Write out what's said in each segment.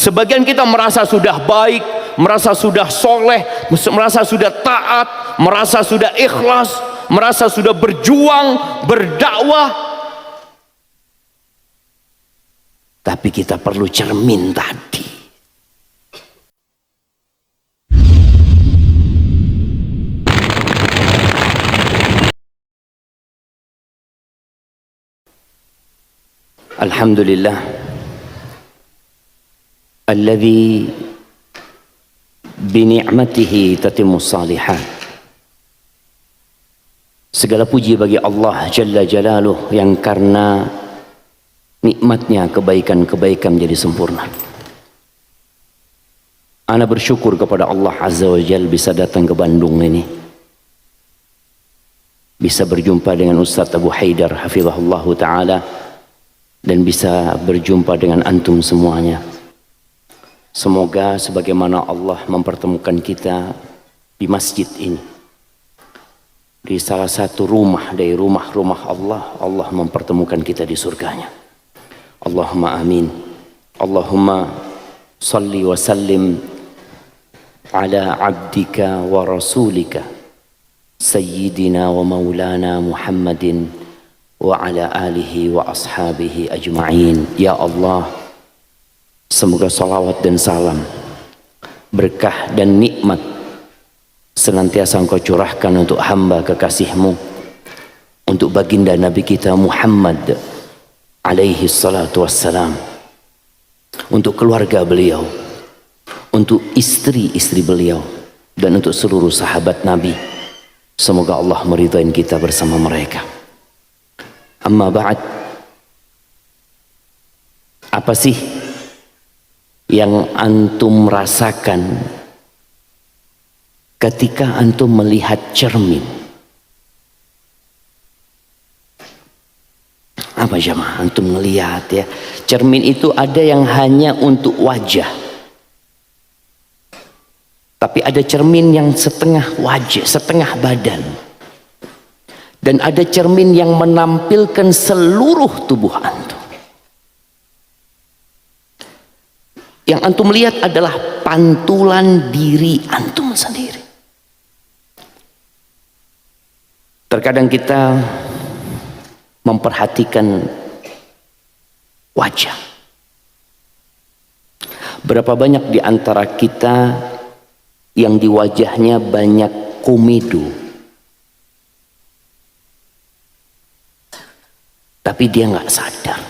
Sebagian kita merasa sudah baik, merasa sudah soleh, merasa sudah taat, merasa sudah ikhlas, merasa sudah berjuang, berdakwah. Tapi kita perlu cermin tadi. Alhamdulillah alladzi bi ni'matihi tatimmus shalihat. Segala puji bagi Allah Jalla Jalaluh yang karena nikmatnya kebaikan-kebaikan menjadi sempurna. Ana bersyukur kepada Allah Azza wa Jalla bisa datang ke Bandung ini, bisa berjumpa dengan Ustaz Abu Haidar hafizahullah ta'ala, dan bisa berjumpa dengan antum semuanya. Semoga sebagaimana Allah mempertemukan kita di masjid ini, di salah satu rumah dari rumah-rumah Allah, Allah mempertemukan kita di surganya. Allahumma amin. Allahumma salli wa sallim ala abdika wa rasulika sayyidina wa maulana Muhammadin wa ala alihi wa ashabihi ajma'in. Ya Allah, semoga salawat dan salam, berkah dan nikmat senantiasa Engkau curahkan untuk hamba kekasih-Mu, untuk baginda Nabi kita Muhammad alaihi salatu wassalam, untuk keluarga beliau, untuk istri-istri beliau, dan untuk seluruh sahabat Nabi. Semoga Allah meridai kita bersama mereka. Amma ba'd, apa sih yang antum rasakan ketika antum melihat cermin? Apa jamaah antum melihat ya? Cermin itu ada yang hanya untuk wajah, tapi ada cermin yang setengah wajah, setengah badan. Dan ada cermin yang menampilkan seluruh tubuh antum. Yang antum lihat adalah pantulan diri antum sendiri. Terkadang kita memperhatikan wajah. Berapa banyak di antara kita yang di wajahnya banyak komedo, tapi dia nggak sadar,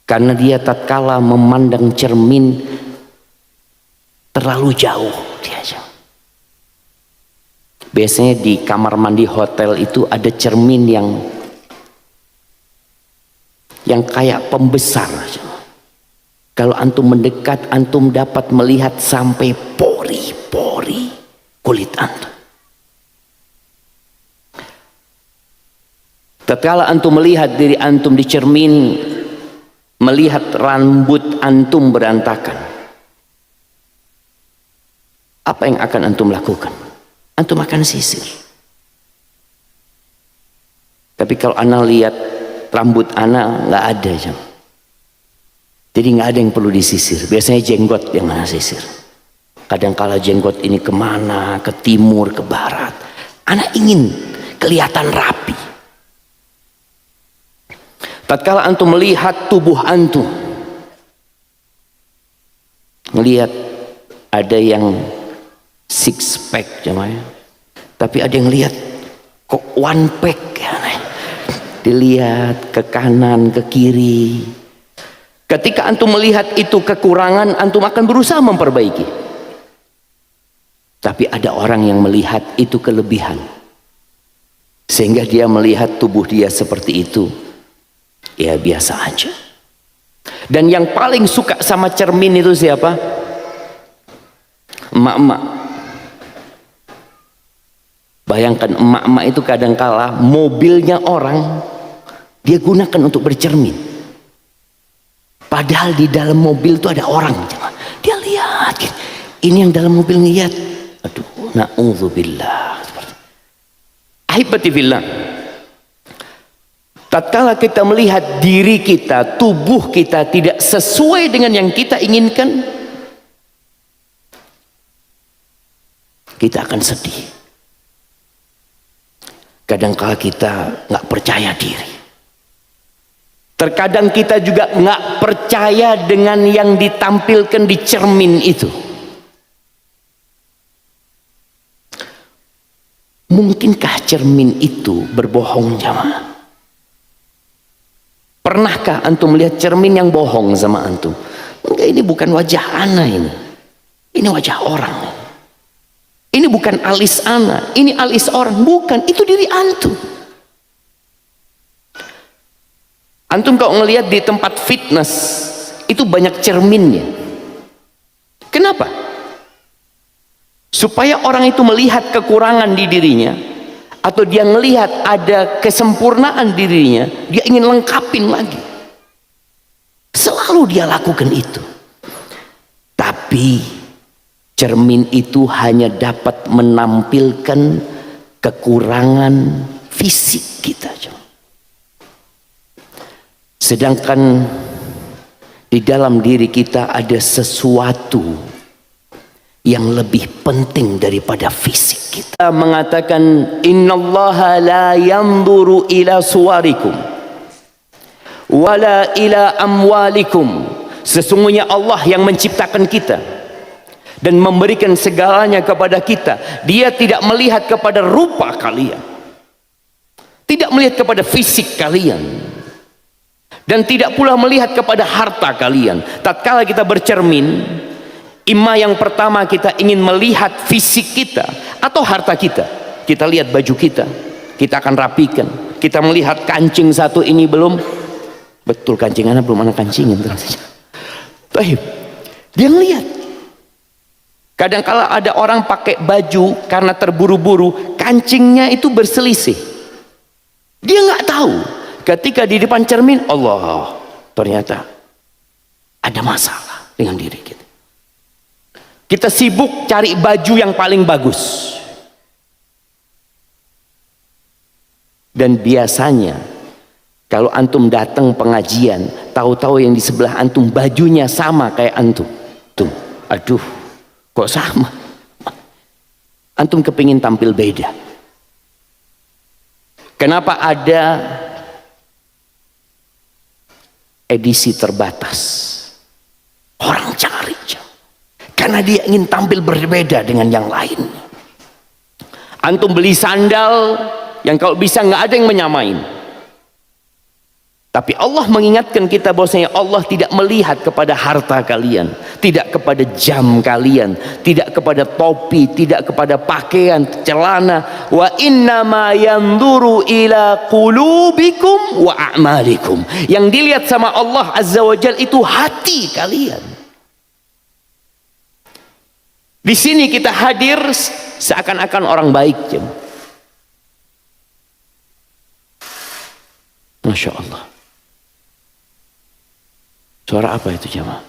karena dia tatkala memandang cermin terlalu jauh. Dia jauh. Biasanya di kamar mandi hotel itu ada cermin yang kayak pembesar. Kalau antum mendekat, antum dapat melihat sampai pori-pori kulit antum. Tatkala antum melihat diri antum di cermin, melihat rambut antum berantakan, apa yang akan antum lakukan? Antum akan sisir. Tapi kalau ana lihat rambut ana nggak ada, jadi nggak ada yang perlu disisir. Biasanya jenggot yang ana sisir. Kadang-kala jenggot ini kemana, ke timur, ke barat. Ana ingin kelihatan rapi. Tatkala antum melihat tubuh antum, melihat ada yang six pack jamaah, tapi ada yang lihat kok one pack ya, dilihat ke kanan ke kiri. Ketika antum melihat itu kekurangan, antum akan berusaha memperbaiki. Tapi ada orang yang melihat itu kelebihan, sehingga dia melihat tubuh dia seperti itu, ya biasa aja. Dan yang paling suka sama cermin itu siapa? Emak-emak. Bayangkan emak-emak itu kadangkala mobilnya orang dia gunakan untuk bercermin, padahal di dalam mobil itu ada orang. Dia lihat, ini yang dalam mobil ngeliat, aduh, na'udzubillah. Ahibati fillah, Tatkala kita melihat diri kita, tubuh kita tidak sesuai dengan yang kita inginkan, kita akan sedih. Kadang-kala kita nggak percaya diri. Terkadang kita juga nggak percaya dengan yang ditampilkan di cermin itu. Mungkinkah cermin itu berbohong, jamaah? Pernahkah antum melihat cermin yang bohong sama antum? Enggak, ini bukan wajah ana ini. Ini wajah orang. Ini bukan alis ana, ini alis orang. Bukan, itu diri antum. Antum kalau ngelihat di tempat fitness, itu banyak cerminnya. Kenapa? Supaya orang itu melihat kekurangan di dirinya, atau dia melihat ada kesempurnaan dirinya, dia ingin lengkapin lagi. Selalu dia lakukan itu. Tapi cermin itu hanya dapat menampilkan kekurangan fisik kita. Sedangkan di dalam diri kita ada sesuatu yang lebih penting daripada fisik kita. Mengatakan innallaha la yanzuru ila suwarikum wala ila amwalikum. Sesungguhnya Allah yang menciptakan kita dan memberikan segalanya kepada kita. Dia tidak melihat kepada rupa kalian, tidak melihat kepada fisik kalian, dan tidak pula melihat kepada harta kalian. Tatkala kita bercermin, imma yang pertama kita ingin melihat fisik kita atau harta kita. Kita lihat baju kita, kita akan rapikan. Kita melihat kancing satu ini belum betul, kancing anak belum, anak kancingin. Baik, dia ngelihat. Kadang-kala ada orang pakai baju karena terburu-buru, kancingnya itu berselisih. Dia nggak tahu. Ketika di depan cermin, Allah, ternyata ada masalah dengan diri kita. Kita sibuk cari baju yang paling bagus. Dan biasanya kalau antum datang pengajian, tahu-tahu yang di sebelah antum bajunya sama kayak antum. Tuh, aduh, kok sama? Antum kepingin tampil beda. Kenapa ada edisi terbatas? Orang cari, karena dia ingin tampil berbeda dengan yang lain. Antum beli sandal yang kalau bisa nggak ada yang menyamain. Tapi Allah mengingatkan kita bahwasanya Allah tidak melihat kepada harta kalian, tidak kepada jam kalian, tidak kepada topi, tidak kepada pakaian, celana. Wa innama yanzuru ila qulubikum wa a'malikum. Yang dilihat sama Allah Azza wa Jalla itu hati kalian. Di sini kita hadir seakan-akan orang baik, Masya Allah. Suara apa itu, jemaah?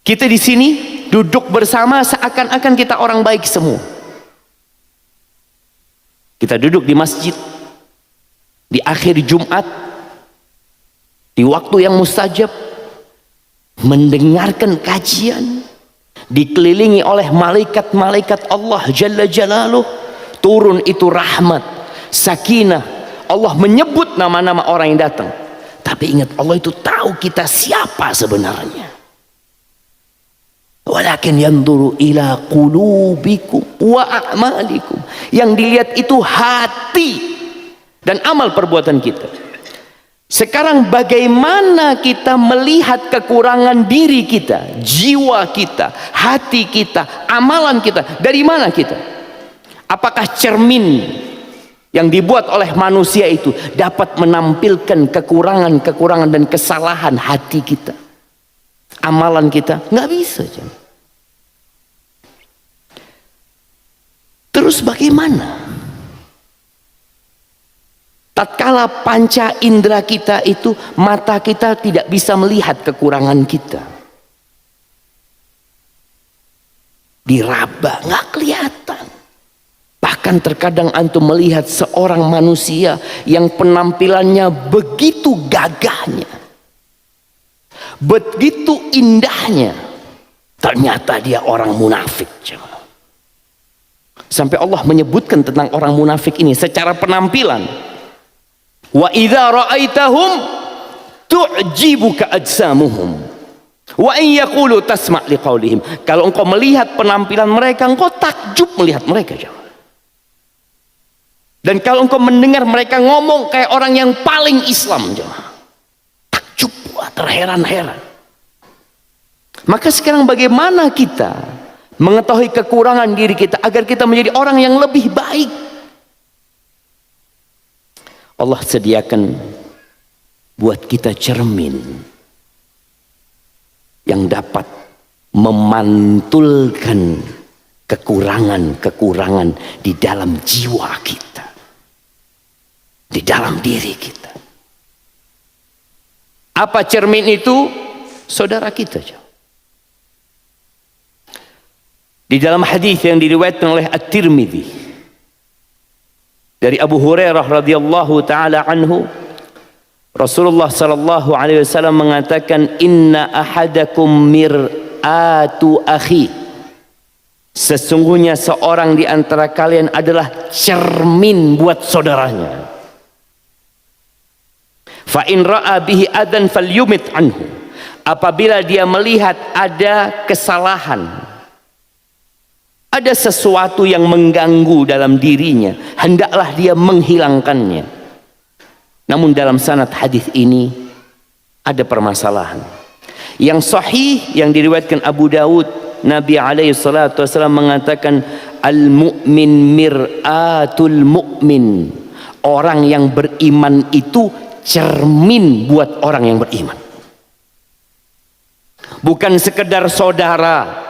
Kita di sini duduk bersama seakan-akan kita orang baik semua. Kita duduk di masjid di akhir Jumat, di waktu yang mustajab, mendengarkan kajian, dikelilingi oleh malaikat-malaikat Allah Jalla Jalaluh. Turun itu rahmat, sakinah. Allah menyebut nama-nama orang yang datang. Tapi ingat, Allah itu tahu kita siapa sebenarnya. Walakin yanzuru ila qulubikum wa a'malikum. Yang dilihat itu hati dan amal perbuatan kita. Sekarang bagaimana kita melihat kekurangan diri kita, jiwa kita, hati kita, amalan kita? Dari mana kita? Apakah cermin yang dibuat oleh manusia itu dapat menampilkan kekurangan-kekurangan dan kesalahan hati kita, amalan kita? Nggak bisa. Terus bagaimana tatkala panca indera kita itu, mata kita tidak bisa melihat kekurangan kita, diraba nggak kelihatan, Bahkan terkadang antum melihat seorang manusia yang penampilannya begitu gagahnya, begitu indahnya, ternyata dia orang munafik. Sampai Allah menyebutkan tentang orang munafik ini secara penampilan. Wa idza ra'aitahum tu'jibuka ajsamuhum wa in yaqulu tasma' liqaulihim. Kalau engkau melihat penampilan mereka, engkau takjub melihat mereka. Dan kalau engkau mendengar mereka ngomong kayak orang yang paling Islam, takjub, terheran-heran. Maka sekarang bagaimana kita mengetahui kekurangan diri kita agar kita menjadi orang yang lebih baik? Allah sediakan buat kita cermin yang dapat memantulkan kekurangan-kekurangan di dalam jiwa kita, di dalam diri kita. Apa cermin itu? Saudara kita. Di dalam hadis yang diriwayatkan oleh At-Tirmidzi dari Abu Hurairah radhiyallahu taala anhu, Rasulullah sallallahu alaihi wasallam mengatakan, inna ahadakum mir'atu akhi. Sesungguhnya seorang di antara kalian adalah cermin buat saudaranya. Fa in ra'a bihi adan falyumit anhu. Apabila dia melihat ada kesalahan, ada sesuatu yang mengganggu dalam dirinya, hendaklah dia menghilangkannya. Namun dalam sanad hadis ini ada permasalahan. Yang sahih yang diriwayatkan Abu Dawud, Nabi alaihi salatu wasallam mengatakan, al-mu'min mir'atul mu'min. Orang yang beriman itu cermin buat orang yang beriman. Bukan sekedar saudara.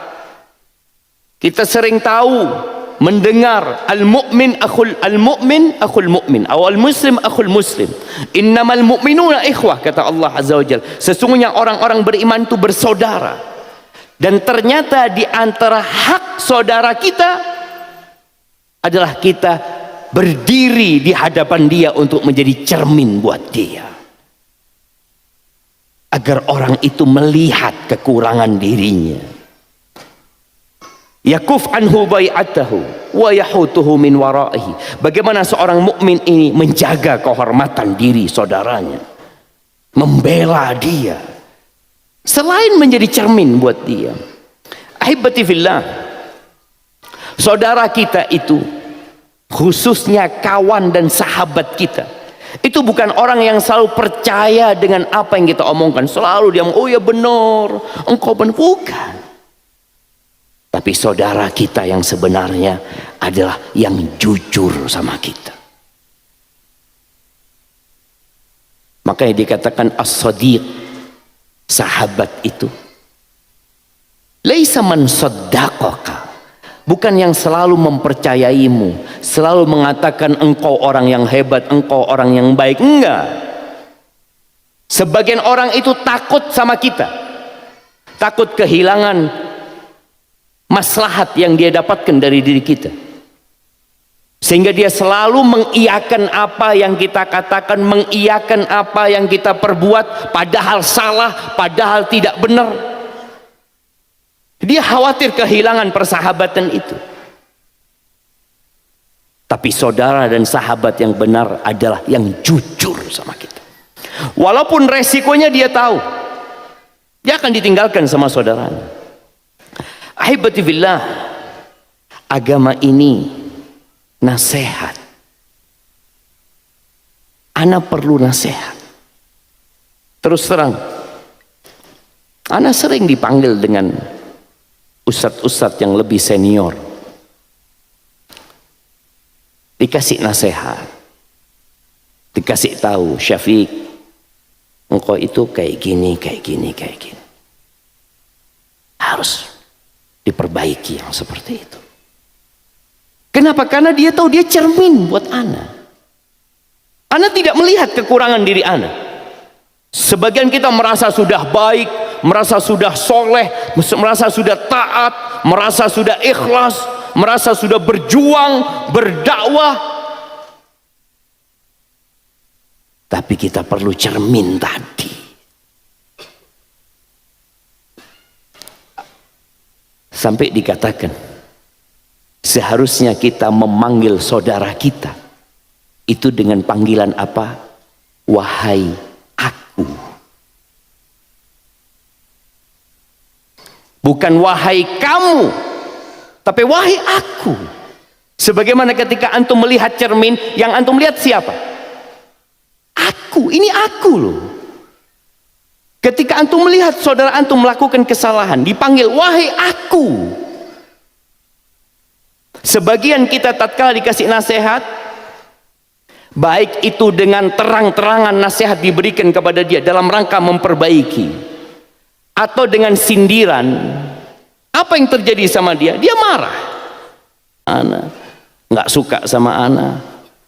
Kita sering tahu, mendengar al-mu'min akhul mu'min, atau al-muslim akhul muslim. Innamal mu'minuna ikhwah, kata Allah Azza wa Jalla. Sesungguhnya orang-orang beriman itu bersaudara. Dan ternyata di antara hak saudara kita adalah kita berdiri di hadapan dia untuk menjadi cermin buat dia, agar orang itu melihat kekurangan dirinya. Yakuf anhu bai'atahu wa yahutuhu min waraihi. Bagaimana seorang mukmin ini menjaga kehormatan diri saudaranya, membela dia, selain menjadi cermin buat dia. Ahibati fillah, saudara kita itu, khususnya kawan dan sahabat kita, itu bukan orang yang selalu percaya dengan apa yang kita omongkan. Selalu dia oh ya benar, engkau benar. Bukan. Tapi saudara kita yang sebenarnya adalah yang jujur sama kita. Makanya dikatakan as-sadiq, sahabat itu laisa man saddaqaka, bukan yang selalu mempercayaimu, selalu mengatakan engkau orang yang hebat, engkau orang yang baik. Enggak. Sebagian orang itu takut sama kita, takut kehilangan maslahat yang dia dapatkan dari diri kita, sehingga dia selalu mengiyakan apa yang kita katakan, mengiyakan apa yang kita perbuat, padahal salah, padahal tidak benar. Dia khawatir kehilangan persahabatan itu. Tapi saudara dan sahabat yang benar adalah yang jujur sama kita, walaupun resikonya dia tahu, dia akan ditinggalkan sama saudaranya. Ahibati fillah, agama ini nasihat. Ana perlu nasihat. Terus terang, ana sering dipanggil dengan ustadz-ustadz yang lebih senior, dikasih nasihat, dikasih tahu, Syafiq, engkau itu kayak gini, kayak gini, kayak gini, harus diperbaiki yang seperti itu. Kenapa? Karena dia tahu dia cermin buat ana. Ana tidak melihat kekurangan diri ana. Sebagian kita merasa sudah baik, merasa sudah soleh, merasa sudah taat, merasa sudah ikhlas, merasa sudah berjuang, berdakwah. Tapi kita perlu cermin tadi. Sampai dikatakan, seharusnya kita memanggil saudara kita itu dengan panggilan apa? Wahai aku. Bukan wahai kamu, tapi wahai aku. Sebagaimana ketika antum melihat cermin, yang antum lihat siapa? Aku, ini aku loh. Ketika antum melihat saudara antum melakukan kesalahan, dipanggil wahai aku. Sebagian kita tatkala dikasih nasihat, baik itu dengan terang-terangan nasihat diberikan kepada dia dalam rangka memperbaiki, atau dengan sindiran, apa yang terjadi sama dia? Dia marah. Ana nggak suka sama ana.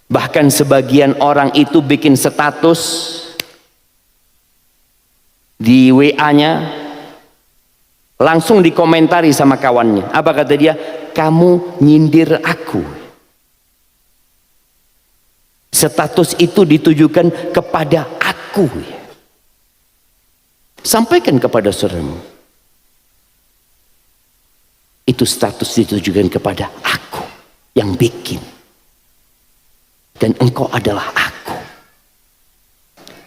Bahkan sebagian orang itu bikin status di WA-nya, langsung dikomentari sama kawannya. Apa kata dia? Kamu nyindir aku. Status itu ditujukan kepada aku. Sampaikan kepada saudaramu, itu status ditujukan kepada aku yang bikin, dan engkau adalah aku.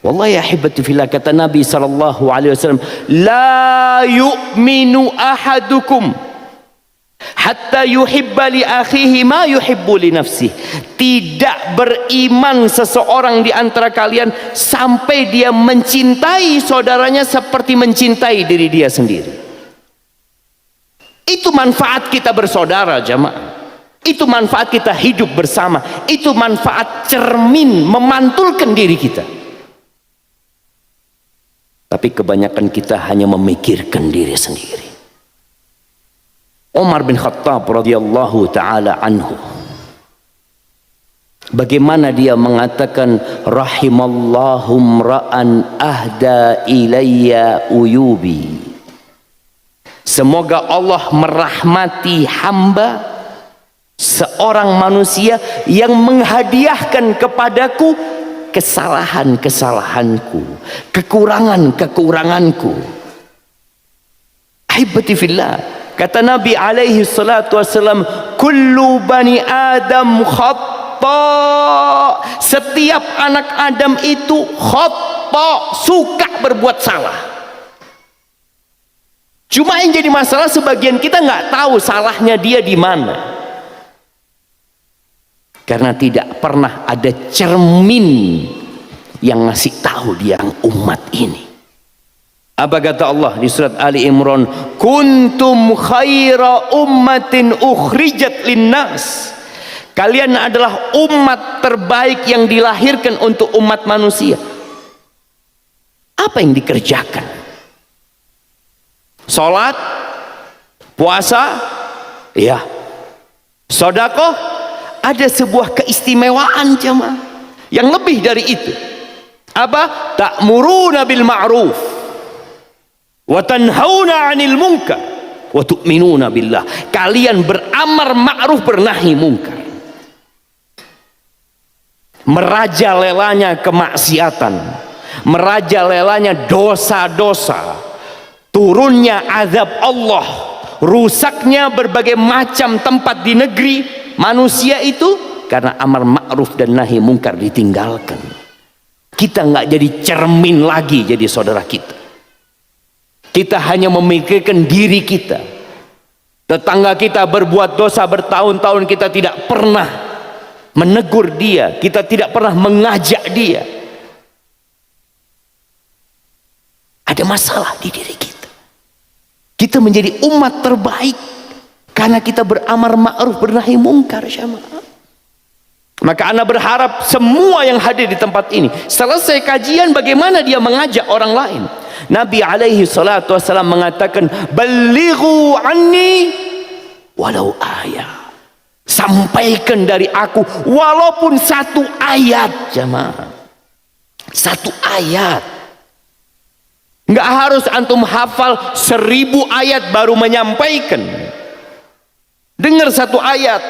Wallahi ya ahibati fillah, kata Nabi SAW, la yu'minu ahadukum hatta yuhibba li akhihi ma yuhibbu li nafsih. Tidak beriman seseorang di antara kalian sampai dia mencintai saudaranya seperti mencintai diri dia sendiri. Itu manfaat kita bersaudara, jamaah. Itu manfaat kita hidup bersama. Itu manfaat cermin memantulkan diri kita. Tapi kebanyakan kita hanya memikirkan diri sendiri. Umar bin Khattab radhiyallahu taala anhu, bagaimana dia mengatakan, rahimallahu ra'an ahda ilayya uyubi. Semoga Allah merahmati hamba, seorang manusia yang menghadiahkan kepadaku kesalahan-kesalahanku, kekurangan-kekuranganku. Ahibati fillah, kata Nabi alaihi salatu wassalam, kullu bani Adam khata. Setiap anak Adam itu khata, suka berbuat salah. Cuma yang jadi masalah, sebagian kita nggak tahu salahnya dia di mana. Karena tidak pernah ada cermin yang ngasih tahu dia umat ini. Apa kata Allah di surat Ali Imran? Kuntum khaira ummatin ukhrijat linnas. Kalian adalah umat terbaik yang dilahirkan untuk umat manusia. Apa yang dikerjakan? Salat, puasa, ya. Sedekah. Ada sebuah keistimewaan, jemaah, yang lebih dari itu. Apa? Ta'muruna bil ma'ruf wa tanhauna 'anil munkar wa tu'minuna billah. Kalian beramar ma'ruf, bernahi munkar. Merajalelanya kemaksiatan, merajalelanya dosa-dosa, turunnya azab Allah, rusaknya berbagai macam tempat di negeri manusia itu karena amar ma'ruf dan nahi mungkar ditinggalkan. Kita nggak jadi cermin lagi jadi saudara kita. Kita hanya memikirkan diri kita. Tetangga kita berbuat dosa bertahun-tahun, kita tidak pernah menegur dia, kita tidak pernah mengajak dia. Ada masalah di diri kita. Kita menjadi umat terbaik karena kita beramar ma'ruf bernahi mungkar, jamaah. Maka ana berharap semua yang hadir di tempat ini, selesai kajian bagaimana dia mengajak orang lain. Nabi alaihi salatu wassalam mengatakan, balighu anni walau ayat. Sampaikan dari aku walaupun satu ayat, jamaah. Satu ayat. Nggak harus antum hafal 1000 ayat baru menyampaikan. Dengar satu ayat,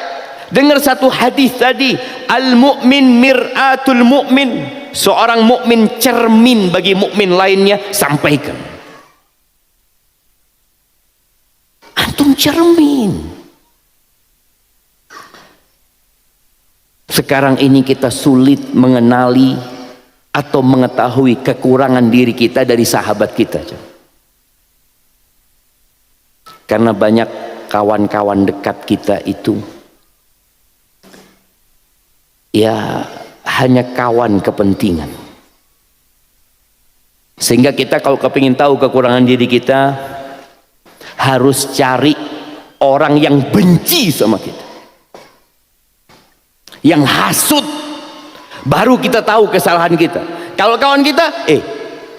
dengar satu hadis tadi, al-mu'min mir'atul mu'min. Seorang mukmin cermin bagi mukmin lainnya, sampaikan. Antum cermin. Sekarang ini kita sulit mengenali atau mengetahui kekurangan diri kita dari sahabat kita. Karena banyak kawan-kawan dekat kita itu ya hanya kawan kepentingan. Sehingga kita kalau kepingin tahu kekurangan diri kita, harus cari orang yang benci sama kita, yang hasut, baru kita tahu kesalahan kita. Kalau kawan kita,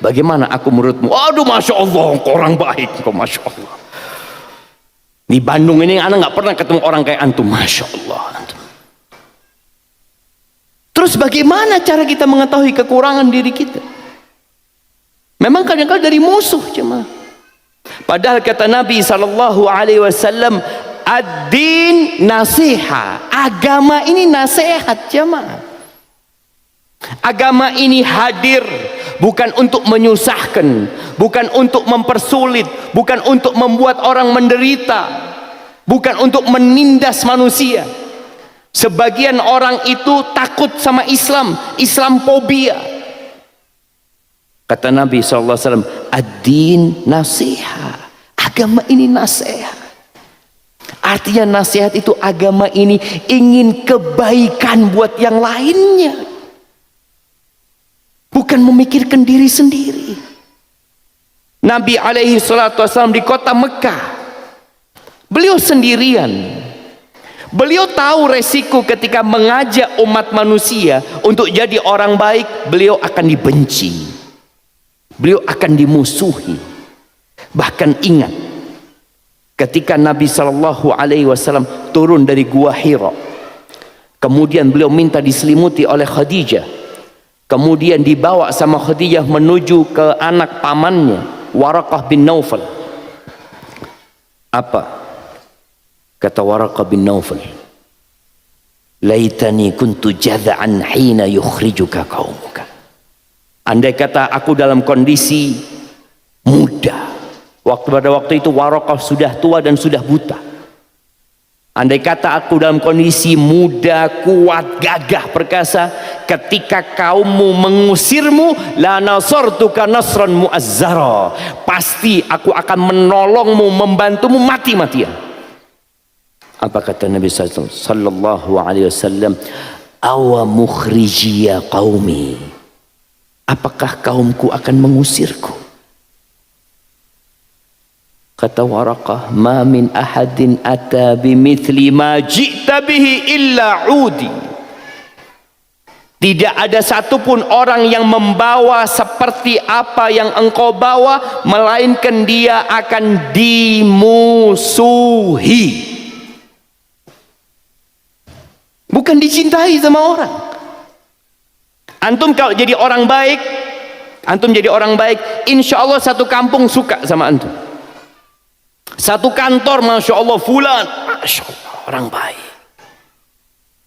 bagaimana aku menurutmu? Aduh, Masya Allah, kau orang baik, kau Masya Allah. Di Bandung ini anak nggak pernah ketemu orang kayak antum, Masya Allah antum. Terus bagaimana cara kita mengetahui kekurangan diri kita? Memang kadang-kadang dari musuh jemaah. Padahal kata Nabi SAW, ad-din nasiha. Agama ini nasihat jemaah. Agama ini hadir bukan untuk menyusahkan, bukan untuk mempersulit, bukan untuk membuat orang menderita, bukan untuk menindas manusia. Sebagian orang itu takut sama Islam, Islamfobia. Kata Nabi SAW, ad-din nasiha. Agama ini nasihat. Artinya nasihat itu, agama ini ingin kebaikan buat yang lainnya, bukan memikirkan diri sendiri. Nabi SAW di kota Mekah, beliau sendirian. Beliau tahu resiko ketika mengajak umat manusia untuk jadi orang baik, beliau akan dibenci, beliau akan dimusuhi. Bahkan ingat ketika Nabi SAW turun dari Gua Hira, kemudian beliau minta diselimuti oleh Khadijah, kemudian dibawa sama Khadijah menuju ke anak pamannya Waraqah bin Naufal. Apa kata Waraqah bin Naufal? Laitani kuntu jada'an hina yukhrijuka qaumuka. Andai kata aku dalam kondisi muda, pada waktu itu Waraqah sudah tua dan sudah buta. Andai kata aku dalam kondisi muda, kuat, gagah, perkasa, ketika kaummu mengusirmu, la nasartuka nasran mu'azzara, pasti aku akan menolongmu, membantumu mati-matian. Apa kata Nabi sallallahu alaihi wasallam? Awa mukhrijiya qaumi, apakah kaumku akan mengusirku? Kata Waraqah, ma min ahadin ata bimithli ma ji'ta bihi illa udi. Tidak ada satupun orang yang membawa seperti apa yang engkau bawa, melainkan dia akan dimusuhi, bukan dicintai sama orang. Antum kalau jadi orang baik, insya Allah satu kampung suka sama antum. Satu kantor, Masya Allah, fulan, Masya Allah, orang baik.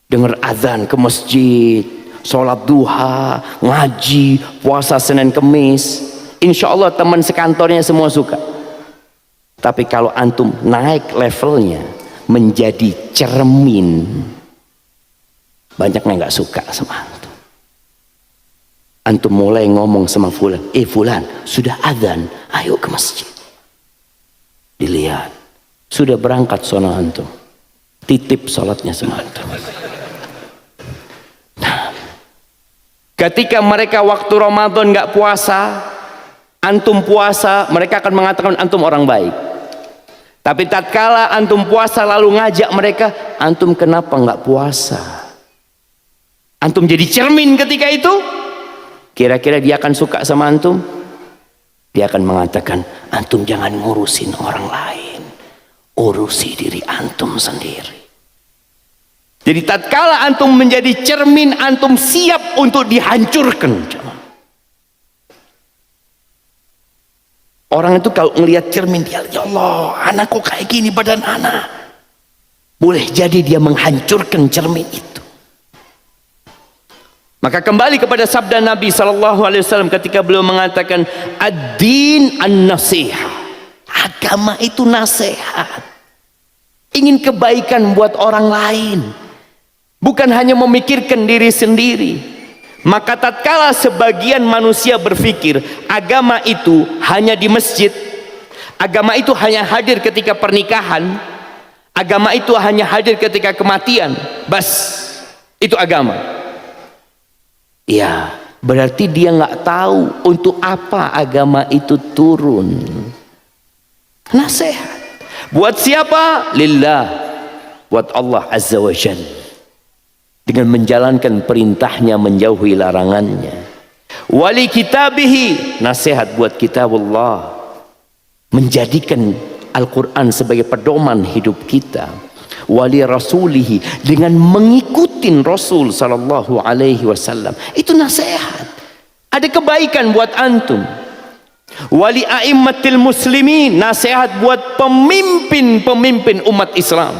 Dengar azan ke masjid, sholat duha, ngaji, puasa Senin Kemis, insya Allah teman sekantornya semua suka. Tapi kalau antum naik levelnya menjadi cermin, banyak yang nggak suka sama antum. Antum mulai ngomong sama fulan, fulan, sudah azan, ayo ke masjid. Dilihat, sudah berangkat sono antum, titip sholatnya sama antum. Nah, ketika mereka waktu Ramadan nggak puasa, antum puasa, mereka akan mengatakan antum orang baik. Tapi tatkala antum puasa lalu ngajak mereka, antum kenapa nggak puasa? Antum jadi cermin ketika itu. Kira-kira dia akan suka sama antum? Dia akan mengatakan, antum jangan ngurusin orang lain, urusi diri antum sendiri. Jadi tatkala antum menjadi cermin, antum siap untuk dihancurkan. Orang itu kalau ngelihat cermin, dia, ya Allah, anak kok kayak gini badan anak. Boleh jadi dia menghancurkan cermin itu. Maka kembali kepada sabda Nabi SAW ketika beliau mengatakan, ad-din an-nasihah. Agama itu nasihat. Ingin kebaikan buat orang lain, bukan hanya memikirkan diri sendiri. Maka tatkala sebagian manusia berpikir agama itu hanya di masjid, agama itu hanya hadir ketika pernikahan, agama itu hanya hadir ketika kematian, bas itu agama. Ya, berarti dia nggak tahu untuk apa agama itu turun. Nasihat. Buat siapa? Lillah. Buat Allah Azza wa Jalla. Dengan menjalankan perintahnya, menjauhi larangannya. Wali kitabihi. Nasihat buat kitab Allah. Menjadikan Al-Quran sebagai pedoman hidup kita. Wali rasulihi, dengan mengikutin Rasul sallallahu alaihi wasallam, itu nasihat. Ada kebaikan buat antum. Wali a'immatil muslimin, nasihat buat pemimpin-pemimpin umat Islam.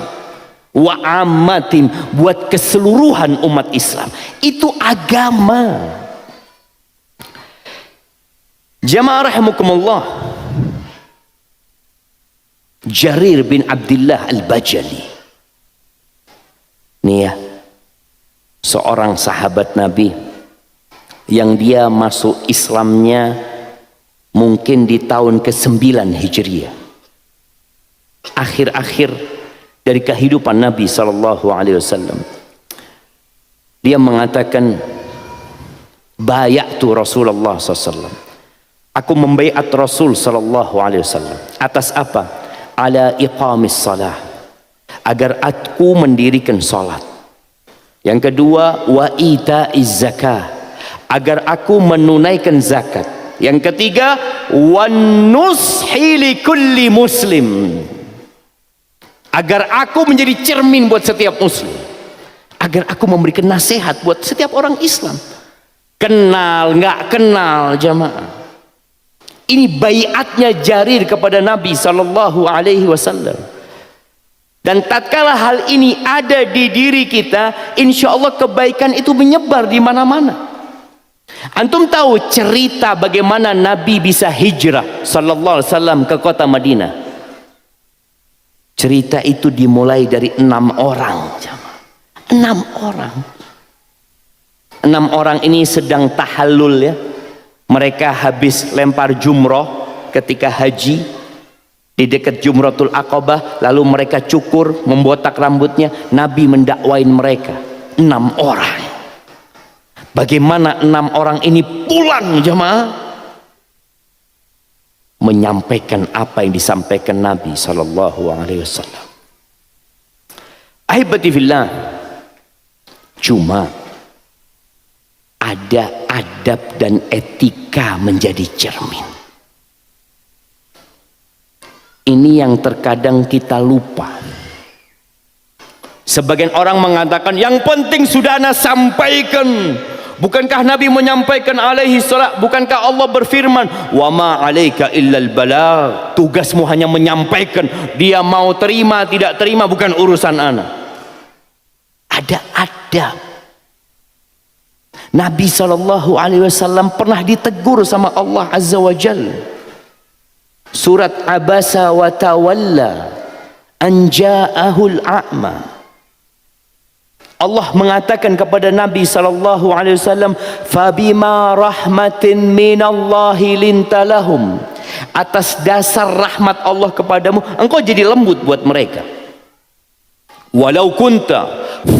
Wa ammatim, buat keseluruhan umat Islam. Itu agama. Jamaah rahimakumullah, Jarir bin Abdullah Al-Bajali, nih ya, seorang sahabat Nabi yang dia masuk Islamnya mungkin di tahun ke-9 Hijriah, akhir-akhir dari kehidupan Nabi SAW. Dia mengatakan, bayatu Rasulullah SAW, aku membaiat Rasul SAW. Atas apa? Ala iqamis salah, agar aku mendirikan salat. Yang kedua, wa ita'iz zakah, agar aku menunaikan zakat. Yang ketiga, wan nushi li kulli muslim, agar aku menjadi cermin buat setiap muslim, agar aku memberikan nasihat buat setiap orang Islam. Kenal nggak kenal jamaah, ini baiatnya Jarir kepada Nabi sallallahu alaihi wasallam. Dan tatkala hal ini ada di diri kita, insya Allah kebaikan itu menyebar di mana-mana. Antum tahu cerita bagaimana Nabi bisa hijrah sallallahu alaihi wasallam ke kota Madinah? Cerita itu dimulai dari 6 orang. 6 orang. 6 orang ini sedang tahallul ya. Mereka habis lempar jumroh ketika haji di dekat Jumratul Aqabah, lalu mereka cukur, membotak rambutnya. Nabi mendakwain mereka 6 orang. Bagaimana 6 orang ini pulang jemaah, menyampaikan apa yang disampaikan Nabi sallallahu alaihi wasallam. Ahibati fillah, cuma ada adab dan etika menjadi cermin. Ini yang terkadang kita lupa. Sebagian orang mengatakan yang penting sudah ana sampaikan. Bukankah Nabi menyampaikan alaihi salat? Bukankah Allah berfirman, wa ma alaika illal balagh, tugasmu hanya menyampaikan. Dia mau terima tidak terima bukan urusan ana. Ada adab. Nabi sallallahu alaihi wasallam pernah ditegur sama Allah azza wa jalla. Surat Abasa wa Tawalla an ja'ahul a'ma. Allah mengatakan kepada Nabi sallallahu alaihi wasallam, fabima rahmatin minallahi lintalahum, atas dasar rahmat Allah kepadamu engkau jadi lembut buat mereka. Walau kunta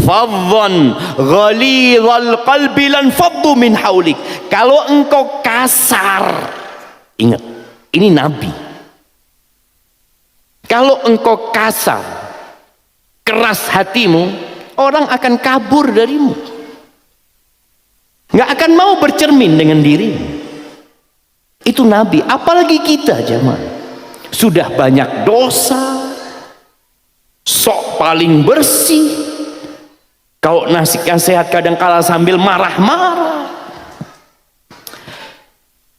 faddan ghalidhal qalbi lan faddu min haulik, kalau engkau kasar, ingat ini Nabi. Kalau engkau kasar, keras hatimu, orang akan kabur darimu, nggak akan mau bercermin dengan dirimu. Itu Nabi. Apalagi kita jemaah, sudah banyak dosa, sok paling bersih. Kalau nasihat kadang kala sambil marah-marah.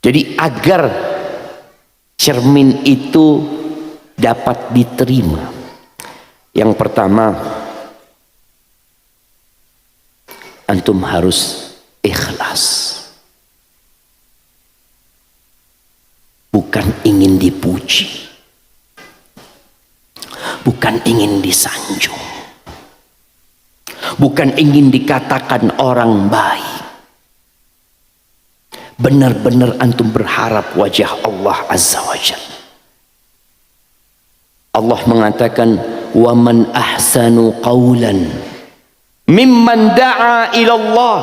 Jadi agar cermin itu dapat diterima, Yang pertama, antum harus ikhlas. Bukan ingin dipuji, bukan ingin disanjung, bukan ingin dikatakan orang baik. Benar-benar antum berharap wajah Allah Azza wa Jalla. Allah mengatakan, wa man ahsanu qawlan mimman da'a ilallah.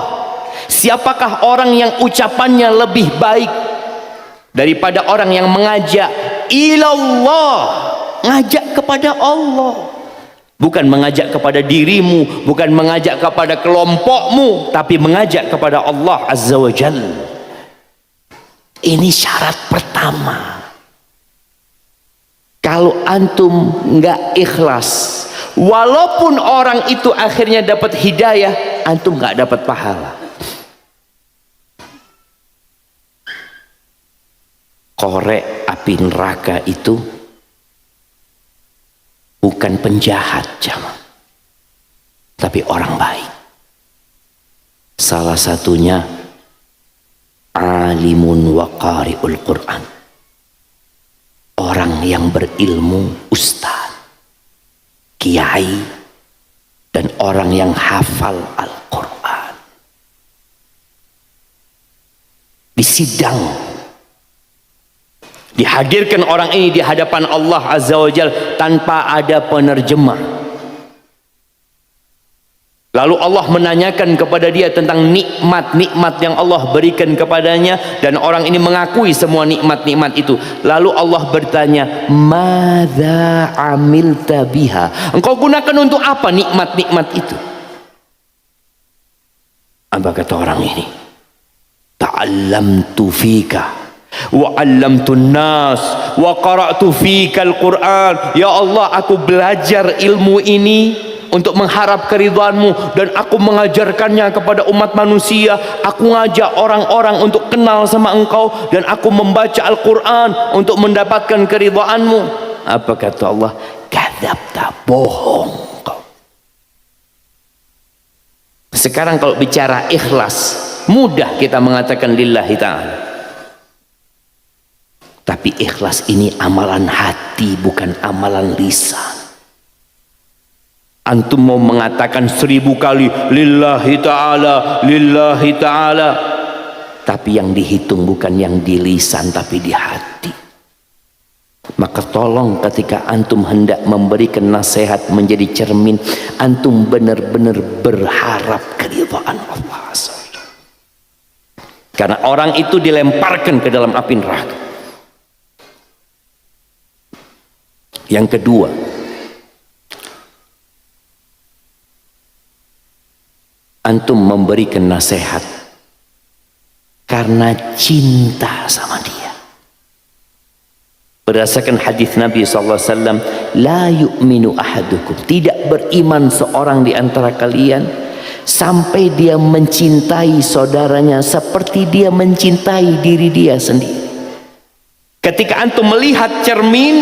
Siapakah orang yang ucapannya lebih baik daripada orang yang mengajak ilallah, ngajak kepada Allah. Bukan mengajak kepada dirimu, bukan mengajak kepada kelompokmu, tapi mengajak kepada Allah Azza wa Jalla. Ini syarat pertama. Kalau antum nggak ikhlas, walaupun orang itu akhirnya dapat hidayah, antum nggak dapat pahala. Korek api neraka itu bukan penjahat, jamaah, tapi orang baik. Salah satunya alimun wa qari'ul Quran, orang yang berilmu, ustaz, kiai, dan orang yang hafal Al-Quran. Di sidang dihadirkan orang ini di hadapan Allah Azza wa Jalla tanpa ada penerjemah. Lalu Allah menanyakan kepada dia tentang nikmat-nikmat yang Allah berikan kepadanya, dan orang ini mengakui semua nikmat-nikmat itu. Lalu Allah bertanya, madza amilta biha? Engkau gunakan untuk apa nikmat-nikmat itu? Apa kata orang ini? Ta'allamtu fika wa 'allamtun nas wa qara'tu fika al-Qur'an. Ya Allah, aku belajar ilmu ini untuk mengharap keridhaanmu, dan aku mengajarkannya kepada umat manusia. Aku ngajak orang-orang untuk kenal sama engkau, dan aku membaca Al-Quran untuk mendapatkan keridhaanmu. Apa kata Allah? Kadzabta, bohong kau. Sekarang kalau bicara ikhlas, mudah kita mengatakan lillahi ta'ala. Tapi ikhlas ini amalan hati, bukan amalan lisan. Antum mau mengatakan 1000 kali lillahi ta'ala, lillahi ta'ala, tapi yang dihitung bukan yang di lisan tapi di hati. Maka tolong ketika antum hendak memberikan nasihat menjadi cermin, antum benar-benar berharap keridhaan Allah. Karena orang itu dilemparkan ke dalam api neraka. Yang kedua, antum memberikan nasihat karena cinta sama dia. Berdasarkan hadis Nabi SAW, la yu'minu ahadukum, tidak beriman seorang di antara kalian sampai dia mencintai saudaranya seperti dia mencintai diri dia sendiri. Ketika antum melihat cermin,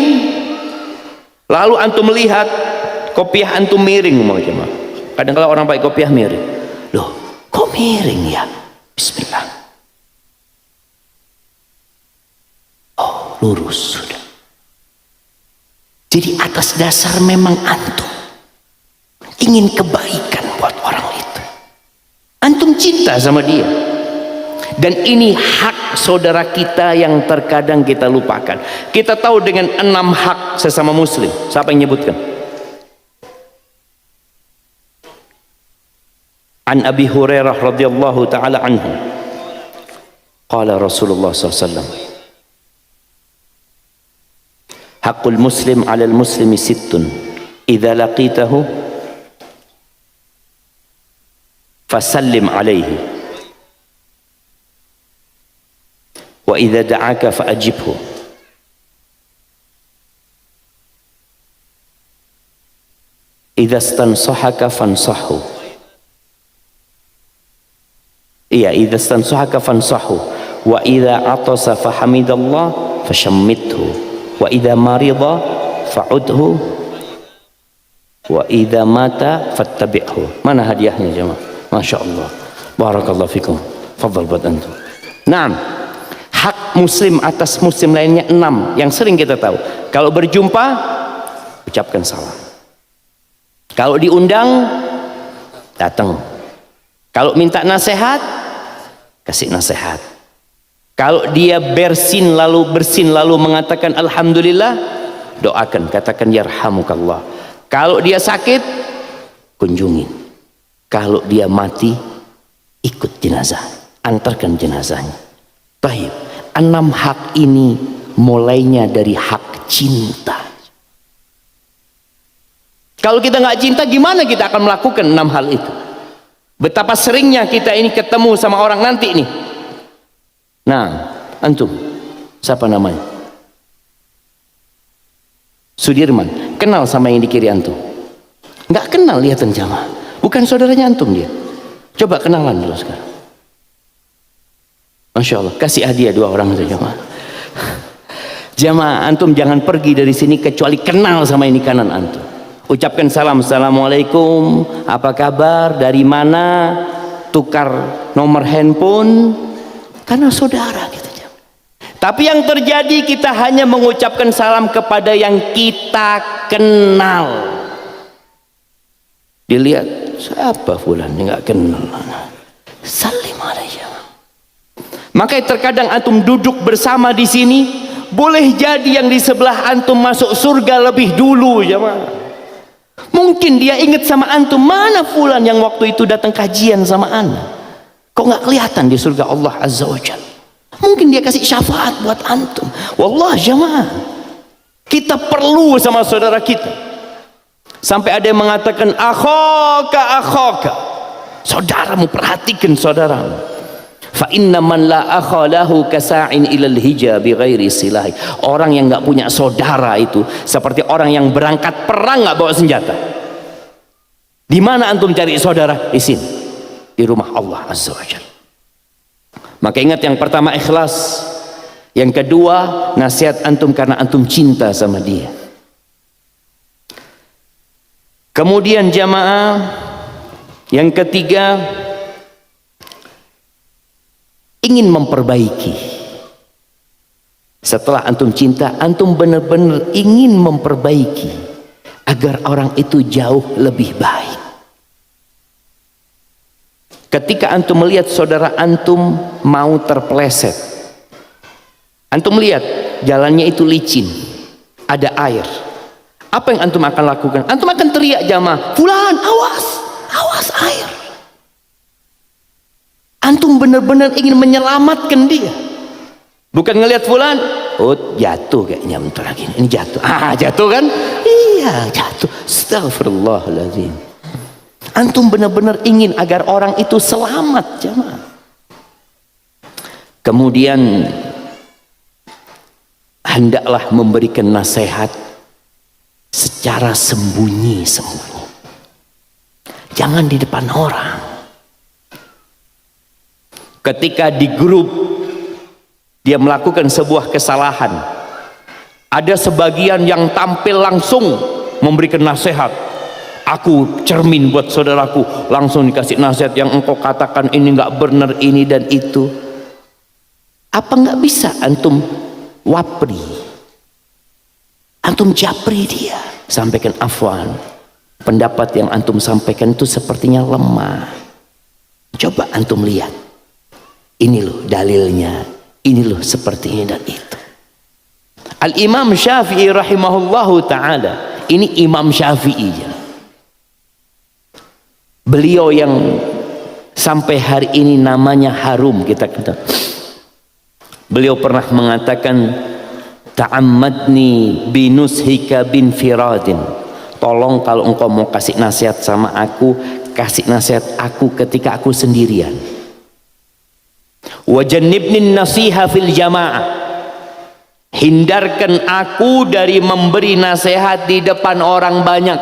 lalu antum melihat kopiah antum miring, kadang-kadang orang pakai kopiah miring. Loh, kok miring ya? Bismillah. Oh, lurus sudah. Jadi atas dasar memang antum ingin kebaikan buat orang itu. Antum cinta sama dia. Dan ini hak saudara kita yang terkadang kita lupakan. Kita tahu dengan 6 hak sesama muslim. Siapa yang nyebutkan? An Abi Hurairah radhiyallahu taala anhu, qala Rasulullah SAW, haqqul muslim 'alal muslimi sittun, idza laqitahu fasallim 'alaihi, wa idza da'aka fa'ajibhu, idza istansahaka fansahhu, idza istansahaka fansahu, wa idza atasa fahamidallah fashammithu, wa idza marida fa'udhu, wa idza mata fattabi'hu. Mana hadiahnya jemaah? Masya Allah, barakallahu fikum. Fadhal buat antum. Naam, hak muslim atas muslim lainnya 6 yang sering kita tahu. Kalau berjumpa, ucapkan salam. Kalau diundang, datang. Kalau minta nasihat, kasih nasihat. Kalau dia bersin lalu mengatakan alhamdulillah, doakan, katakan yarhamukallah. Kalau dia sakit, kunjungi. Kalau dia mati, ikut jenazah, antarkan jenazahnya. Baik, 6 hak ini mulainya dari hak cinta. Kalau kita nggak cinta, gimana kita akan melakukan 6 hal itu? Betapa seringnya kita ini ketemu sama orang nanti nih. Nah, antum, siapa namanya? Sudirman, kenal sama yang di kiri antum? Nggak kenal, lihatan jamaah. Bukan saudaranya antum dia. Coba kenalan dulu sekarang. Masya Allah, kasih hadiah 2 orang saja jamaah. Jamaah, antum jangan pergi dari sini kecuali kenal sama ini kanan antum. Ucapkan salam, assalamualaikum, apa kabar, dari mana, tukar nomor handphone, karena saudara kita. Tapi yang terjadi, kita hanya mengucapkan salam kepada yang kita kenal. Dilihat, siapa fulan yang nggak kenal, salim alaihi. Makanya terkadang antum duduk bersama di sini, boleh jadi yang di sebelah antum masuk surga lebih dulu, jemaah. Mungkin dia ingat sama antum, mana fulan yang waktu itu datang kajian sama ana, kok nggak kelihatan di surga Allah Azza wa Jalla. Mungkin dia kasih syafaat buat antum. Wallah jemaah, kita perlu sama saudara kita. Sampai ada yang mengatakan akhaka, saudaramu, perhatikan saudaramu. Fa inna man la akha lahu kasa'in ilal hijabi ghairi silahi. Orang yang nggak punya saudara itu seperti orang yang berangkat perang nggak bawa senjata. Di mana antum cari saudara? Di sini, di rumah Allah Azza wa Jalla. Maka ingat, yang pertama ikhlas, yang kedua nasihat antum karena antum cinta sama dia. Kemudian jamaah, yang ketiga, ingin memperbaiki. Setelah antum cinta, antum benar-benar ingin memperbaiki agar orang itu jauh lebih baik. Ketika antum melihat saudara antum mau terpeleset, antum lihat jalannya itu licin, ada air, apa yang antum akan lakukan? Antum akan teriak jamaah, fulan awas, awas air. Antum benar-benar ingin menyelamatkan dia, bukan ngelihat fulan, oh jatuh kayaknya bentar lagi, ini jatuh, jatuh kan? Iya jatuh, astagfirullahaladzim. Antum benar-benar ingin agar orang itu selamat jemaah. Kemudian hendaklah memberikan nasihat secara sembunyi-sembunyi, jangan di depan orang. Ketika di grup dia melakukan sebuah kesalahan, ada sebagian yang tampil langsung memberikan nasihat. Aku cermin buat saudaraku, langsung dikasih nasihat, yang engkau katakan ini nggak benar, ini dan itu. Apa nggak bisa antum wapri, antum japri dia, sampaikan afwan, pendapat yang antum sampaikan itu sepertinya lemah, coba antum lihat, ini loh dalilnya, ini loh seperti ini dan itu. Al-Imam Syafi'i rahimahullahu ta'ala, ini Imam Syafi'i ya. Beliau yang sampai hari ini namanya harum kita kenal. Beliau pernah mengatakan, ta'ammadni binushika bin firadin. Tolong kalau engkau mau kasih nasihat sama aku, kasih nasihat aku ketika aku sendirian. Wajannibni nasiha fil jamaah. Hindarkan aku dari memberi nasihat di depan orang banyak.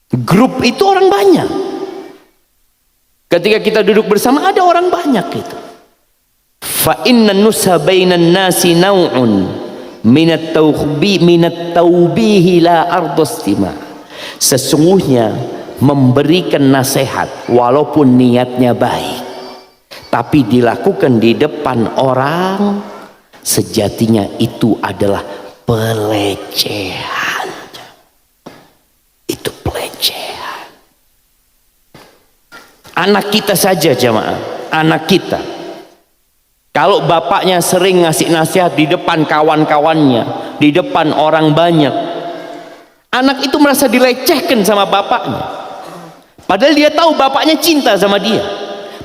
Grup itu orang banyak. Ketika kita duduk bersama ada orang banyak itu. Fa inna nusha bainan nasi naw'un minat tawbihi la ardustima. Sesungguhnya memberikan nasihat walaupun niatnya baik, tapi dilakukan di depan orang, sejatinya itu adalah pelecehan. Itu pelecehan. Anak kita saja jamaah, anak kita, kalau bapaknya sering ngasih nasihat di depan kawan-kawannya, di depan orang banyak, anak itu merasa dilecehkan sama bapaknya. Padahal dia tahu bapaknya cinta sama dia,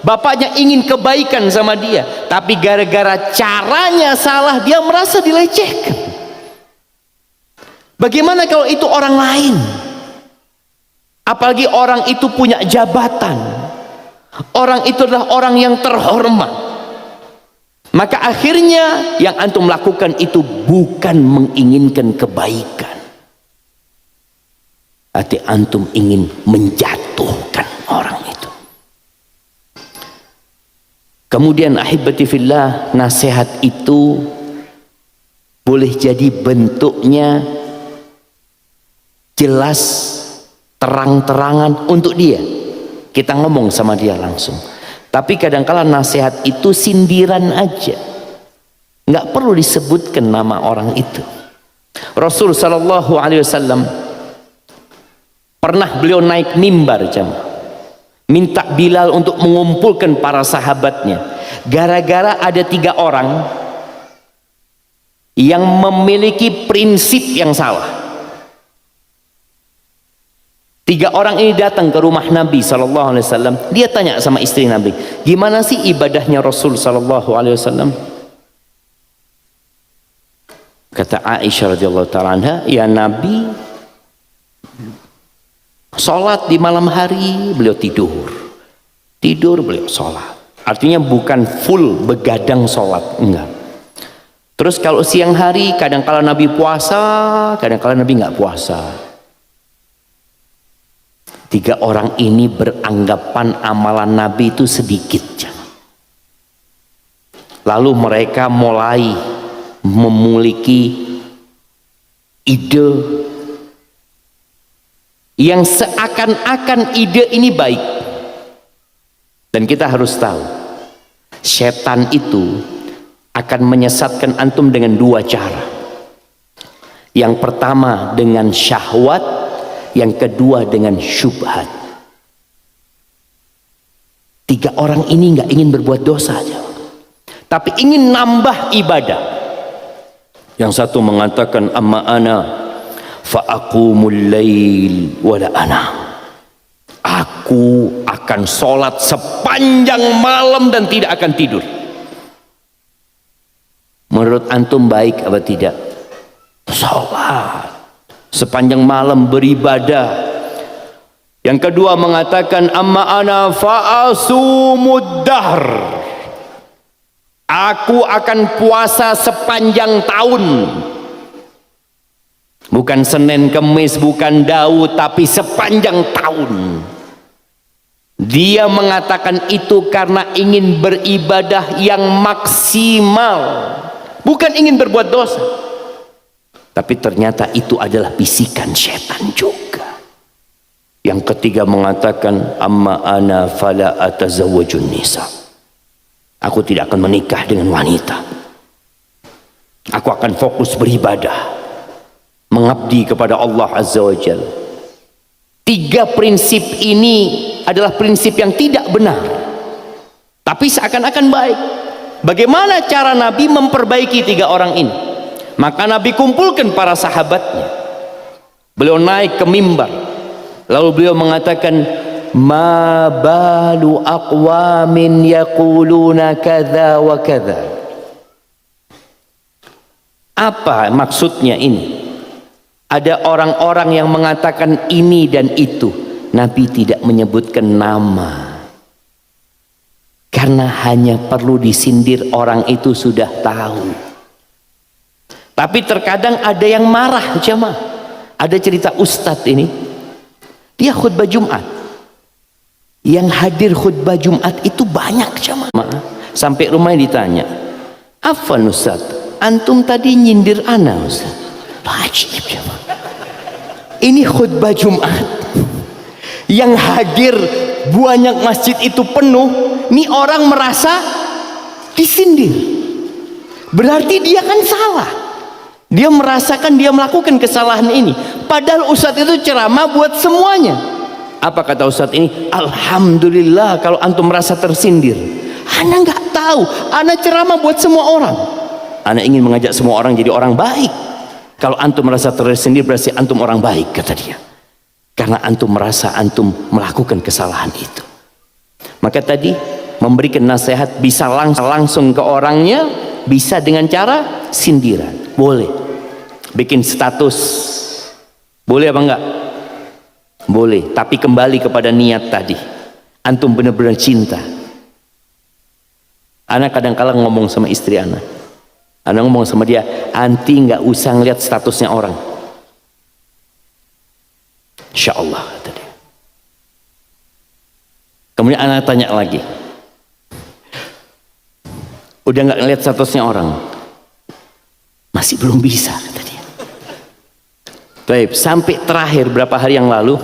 bapaknya ingin kebaikan sama dia, tapi gara-gara caranya salah dia merasa dilecehkan. Bagaimana kalau itu orang lain? Apalagi orang itu punya jabatan, orang itu adalah orang yang terhormat. Maka akhirnya yang antum lakukan itu bukan menginginkan kebaikan, hati antum ingin menjatuhkan orang itu. Kemudian ahibati fillah, nasihat itu boleh jadi bentuknya jelas, terang-terangan untuk dia, kita ngomong sama dia langsung. Tapi kadangkala nasihat itu sindiran aja, nggak perlu disebutkan nama orang itu. Rasul sallallahu alaihi wasallam pernah beliau naik mimbar jamaah, minta Bilal untuk mengumpulkan para sahabatnya, gara-gara ada 3 orang yang memiliki prinsip yang salah. 3 orang ini datang ke rumah Nabi SAW. Dia tanya sama istri Nabi, gimana sih ibadahnya Rasul SAW? Kata Aisyah radhiyallahu ta'ala anha, ya Nabi sholat di malam hari, beliau tidur beliau sholat. Artinya bukan full begadang sholat, enggak. Terus kalau siang hari kadang-kala Nabi puasa, kadang-kala Nabi nggak puasa. 3 orang ini beranggapan amalan Nabi itu sedikit. Lalu mereka mulai memiliki ide yang seakan-akan ide ini baik. Dan kita harus tahu, setan itu akan menyesatkan antum dengan 2 cara. Yang pertama dengan syahwat, yang kedua dengan syubhat. 3 orang ini nggak ingin berbuat dosa aja, tapi ingin nambah ibadah. Yang satu mengatakan, amma ana fa aqumul lail wala ana, aku akan sholat sepanjang malam dan tidak akan tidur. Menurut antum baik apa tidak? Sholat sepanjang malam, beribadah. Yang kedua mengatakan, amma ana fa'asumud dahr, aku akan puasa sepanjang tahun. Bukan Senin Kemis, bukan Daud, tapi sepanjang tahun. Dia mengatakan itu karena ingin beribadah yang maksimal, bukan ingin berbuat dosa. Tapi ternyata itu adalah bisikan setan juga. Yang ketiga mengatakan, amma ana fala atazawwajun nisa, aku tidak akan menikah dengan wanita, aku akan fokus beribadah, mengabdi kepada Allah Azza wa Jalla. 3 prinsip ini adalah prinsip yang tidak benar, tapi seakan-akan baik. Bagaimana cara Nabi memperbaiki 3 orang ini? Maka Nabi kumpulkan para sahabatnya, beliau naik ke mimbar, lalu beliau mengatakan, ma balu aqwamin yaquluna kadza wa kadza. Apa maksudnya ini? Ada orang-orang yang mengatakan ini dan itu. Nabi tidak menyebutkan nama, karena hanya perlu disindir, orang itu sudah tahu. Tapi terkadang ada yang marah jemaah. Ada cerita ustadz ini, dia khutbah Jumat, yang hadir khutbah Jumat itu banyak jemaah. Sampai rumahnya ditanya, afwan ustadz, antum tadi nyindir ana ustadz. Ajib jemaah. Ini khutbah Jumat, yang hadir banyak, masjid itu penuh. Nih orang merasa disindir, berarti dia kan salah. Dia merasakan dia melakukan kesalahan ini, padahal ustadz itu ceramah buat semuanya. Apa kata ustadz ini? Alhamdulillah kalau antum merasa tersindir. Ana nggak tahu, ana ceramah buat semua orang. Ana ingin mengajak semua orang jadi orang baik. Kalau antum merasa tersindir berarti antum orang baik, kata dia, karena antum merasa antum melakukan kesalahan itu. Maka tadi memberikan nasihat bisa langsung ke orangnya, bisa dengan cara sindiran. Boleh bikin status, boleh apa enggak? Boleh, tapi kembali kepada niat tadi. Antum benar-benar cinta. Anak kadang-kala ngomong sama istri anak, ngomong sama dia, anti nggak usah ngeliat statusnya orang, insya Allah, kata dia. Kemudian anak tanya lagi, udah nggak ngeliat statusnya orang? Masih belum bisa, kata dia. Baik, sampai terakhir berapa hari yang lalu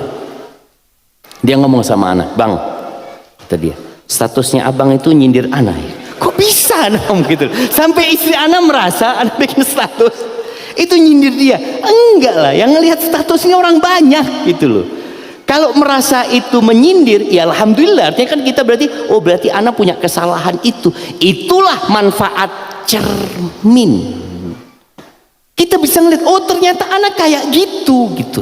dia ngomong sama anak, bang, kata dia, statusnya abang itu nyindir anak. Kok bisa anak gitu? Sampai istri anak merasa anak bikin status itu nyindir dia. Enggak lah, yang ngelihat statusnya orang banyak gitu loh. Kalau merasa itu menyindir, ya alhamdulillah, artinya kan kita berarti, oh berarti anak punya kesalahan itu. Itulah manfaat cermin. Kita bisa ngeliat, oh ternyata anak kayak gitu gitu.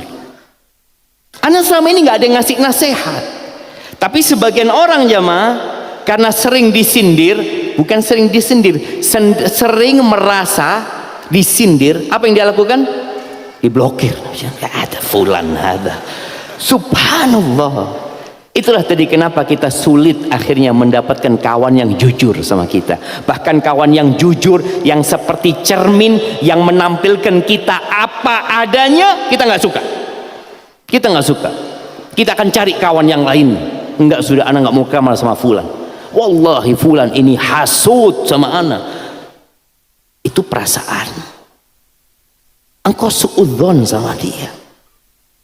Anak selama ini nggak ada yang ngasih nasihat, tapi sebagian orang jamaah karena sering disindir, bukan sering disindir, sering merasa disindir, apa yang dia lakukan? Diblokir. Nggak ada fulan, ada. Subhanallah. Itulah tadi kenapa kita sulit akhirnya mendapatkan kawan yang jujur sama kita. Bahkan kawan yang jujur, yang seperti cermin, yang menampilkan kita apa adanya, kita nggak suka. Kita nggak suka. Kita akan cari kawan yang lain. Enggak, sudah anak nggak mau kamal sama fulan. Wallahi fulan ini hasud sama anak. Itu perasaan. Engkau suudzon sama dia.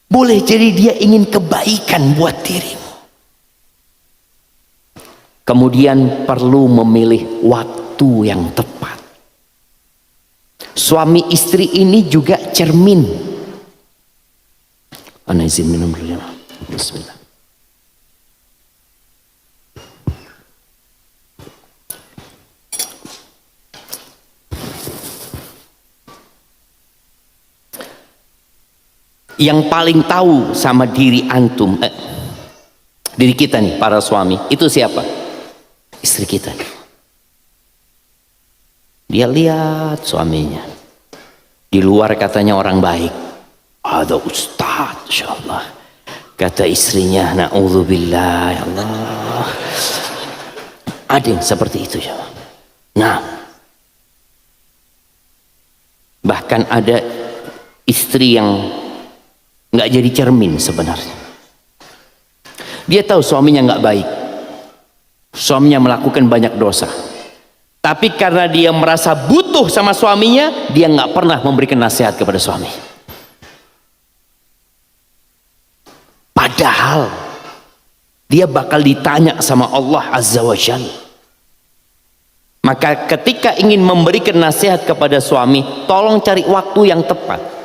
Boleh jadi dia ingin kebaikan buat dirimu. Kemudian perlu memilih waktu yang tepat. Suami istri ini juga cermin. Ana izin minum dulu ya. Bismillah. Yang paling tahu sama diri antum, diri kita nih para suami, itu siapa? Istri kita. Dia lihat suaminya, di luar katanya orang baik, ada ustaz, insyaallah. Kata istrinya, na'udzubillah, ya Allah. Ada yang seperti itu ya. Nah, bahkan ada istri yang nggak jadi cermin sebenarnya. Dia tahu suaminya nggak baik, suaminya melakukan banyak dosa, tapi karena dia merasa butuh sama suaminya, dia nggak pernah memberikan nasihat kepada suami. Padahal dia bakal ditanya sama Allah Azza wa Jalla. Maka ketika ingin memberikan nasihat kepada suami, tolong cari waktu yang tepat.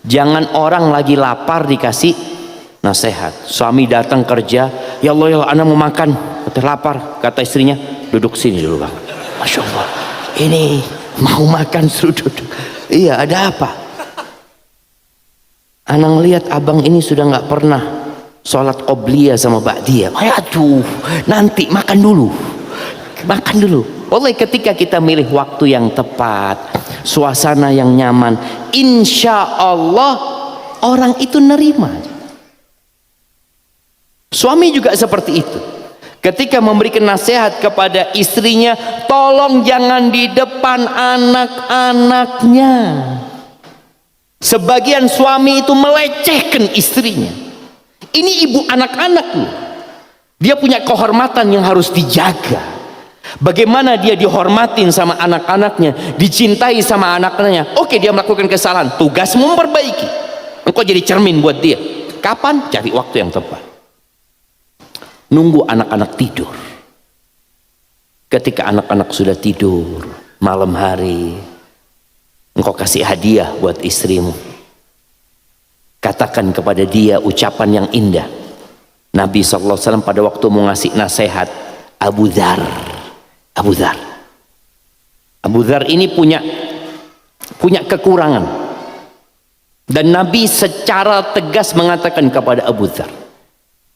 Jangan orang lagi lapar dikasih nasihat. Suami datang kerja, ya Allah ya Allah, anak mau makan, kata lapar, kata istrinya, duduk sini dulu bang. Masya Allah, ini mau makan suruh duduk. Iya, ada apa? Anak lihat abang ini sudah nggak pernah sholat qobliyah sama ba'diyah. Aduh, nanti makan dulu, makan dulu. Oleh ketika kita milih waktu yang tepat, suasana yang nyaman, insya Allah orang itu nerima. Suami juga seperti itu. Ketika memberikan nasihat kepada istrinya, tolong jangan di depan anak-anaknya. Sebagian suami itu melecehkan istrinya. Ini ibu anak-anak loh. Dia punya kehormatan yang harus dijaga. Bagaimana dia dihormatin sama anak-anaknya, dicintai sama anak-anaknya. Oke, dia melakukan kesalahan, tugas memperbaiki. Engkau jadi cermin buat dia. Kapan? Cari waktu yang tepat. Nunggu anak-anak tidur. Ketika anak-anak sudah tidur malam hari, engkau kasih hadiah buat istrimu. Katakan kepada dia ucapan yang indah. Nabi SAW pada waktu mau ngasih nasihat Abu Dzar. Abu Dzar ini punya kekurangan. Dan Nabi secara tegas mengatakan kepada Abu Dzar.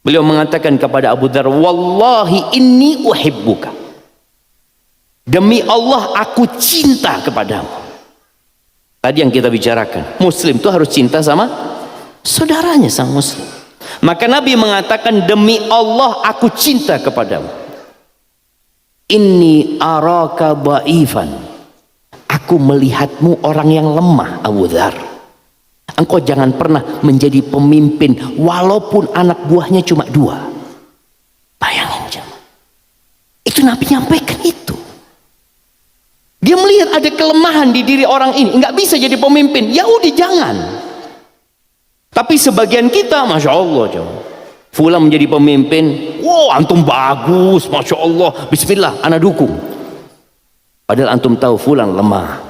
Beliau mengatakan kepada Abu Dzar, wallahi inni uhibbuka. Demi Allah aku cinta kepadamu. Tadi yang kita bicarakan, Muslim itu harus cinta sama saudaranya, sama Muslim. Maka Nabi mengatakan, demi Allah aku cinta kepadamu. Inni araka dhaifan. Aku melihatmu orang yang lemah, Abu Dzar. Engkau jangan pernah menjadi pemimpin walaupun anak buahnya cuma 2. Bayangin jemaah. Itu Nabi nyampaikan itu. Dia melihat ada kelemahan di diri orang ini, nggak bisa jadi pemimpin. Ya udah jangan. Tapi sebagian kita, masya Allah, jemaah. Fulan menjadi pemimpin, wow antum bagus, masya Allah, bismillah, ana dukung. Padahal antum tahu fulan lemah.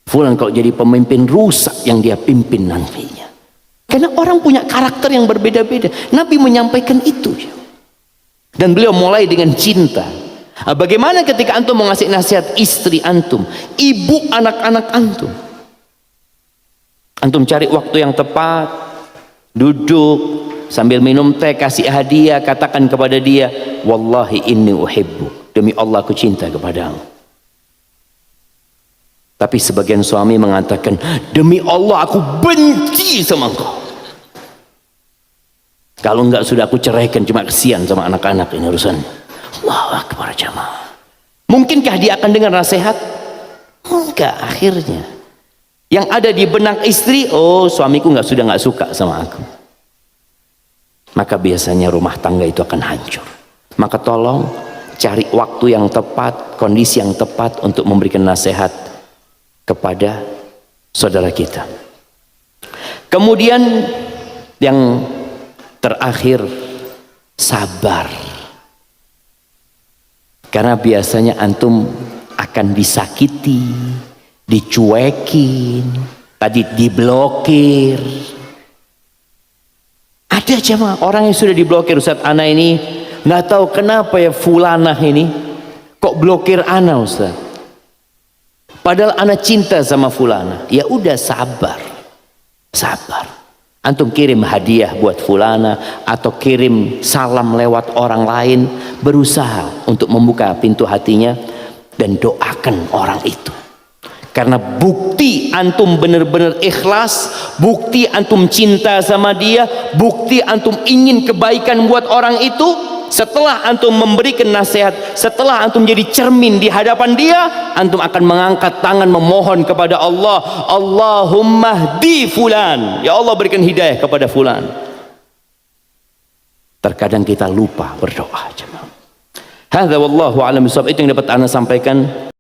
Fulan kalau jadi pemimpin rusak yang dia pimpin nantinya. Karena orang punya karakter yang berbeda-beda. Nabi menyampaikan itu. Dan beliau mulai dengan cinta. Bagaimana ketika antum mau ngasih nasihat istri antum, ibu anak-anak antum? Antum cari waktu yang tepat, duduk sambil minum teh, kasih hadiah, katakan kepada dia, wallahi inni uhibbu. Demi Allah aku cinta kepadamu. Tapi sebagian suami mengatakan, demi Allah aku benci sama engkau. Kalau enggak sudah aku ceraikan, cuma kesian sama anak-anak ini urusan. Allahu Akbar jamaah. Mungkinkah dia akan dengar nasihat? Enggak, akhirnya. Yang ada di benak istri, oh suamiku sudah nggak suka sama aku. Maka biasanya rumah tangga itu akan hancur. Maka tolong cari waktu yang tepat, kondisi yang tepat untuk memberikan nasihat kepada saudara kita. Kemudian yang terakhir, sabar. Karena biasanya antum akan disakiti, dicuekin, tadi diblokir. Ada jemaah orang yang sudah diblokir. Ustaz, ana ini nggak tahu kenapa ya fulanah ini kok blokir ana Ustaz. Padahal anak cinta sama fulana. Ya udah sabar. Sabar. Antum kirim hadiah buat fulana atau kirim salam lewat orang lain, berusaha untuk membuka pintu hatinya dan doakan orang itu. Karena bukti antum benar-benar ikhlas, bukti antum cinta sama dia, bukti antum ingin kebaikan buat orang itu. Setelah antum memberikan nasihat, setelah antum jadi cermin di hadapan dia, antum akan mengangkat tangan memohon kepada Allah, Allahumma hdi fulan, ya Allah berikan hidayah kepada fulan. Terkadang kita lupa berdoa jemaah. Hadza wallahu a'lam bishawab. Itu yang dapat ana sampaikan.